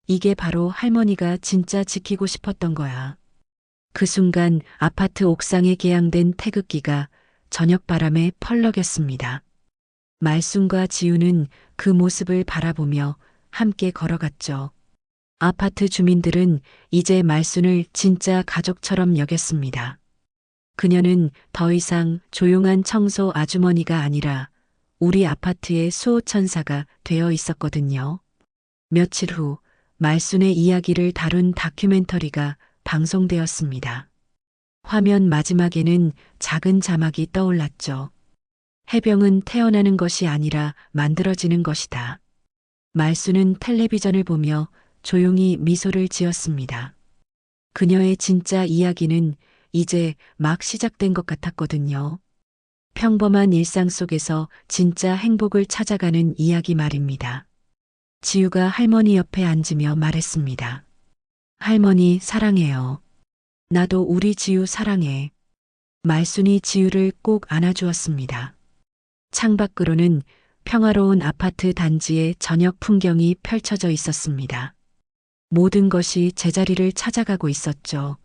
이게 바로 할머니가 진짜 지키고 싶었던 거야. 그 순간 아파트 옥상에 개양된 태극기가 저녁 바람에 펄럭였습니다. 말순과 지우는 그 모습을 바라보며 함께 걸어갔죠. 아파트 주민들은 이제 말순을 진짜 가족처럼 여겼습니다. 그녀는 더 이상 조용한 청소 아주머니가 아니라 우리 아파트의 수호천사가 되어 있었거든요. 며칠 후 말순의 이야기를 다룬 다큐멘터리가 방송되었습니다. 화면 마지막에는 작은 자막이 떠올랐죠. 해병은 태어나는 것이 아니라 만들어지는 것이다. 말순은 텔레비전을 보며 조용히 미소를 지었습니다. 그녀의 진짜 이야기는 이제 막 시작된 것 같았거든요. 평범한 일상 속에서 진짜 행복을 찾아가는 이야기 말입니다. 지우가 할머니 옆에 앉으며 말했습니다. 할머니 사랑해요. 나도 우리 지우 사랑해. 말순이 지우를 꼭 안아주었습니다. 창밖으로는 평화로운 아파트 단지의 저녁 풍경이 펼쳐져 있었습니다. 모든 것이 제자리를 찾아가고 있었죠.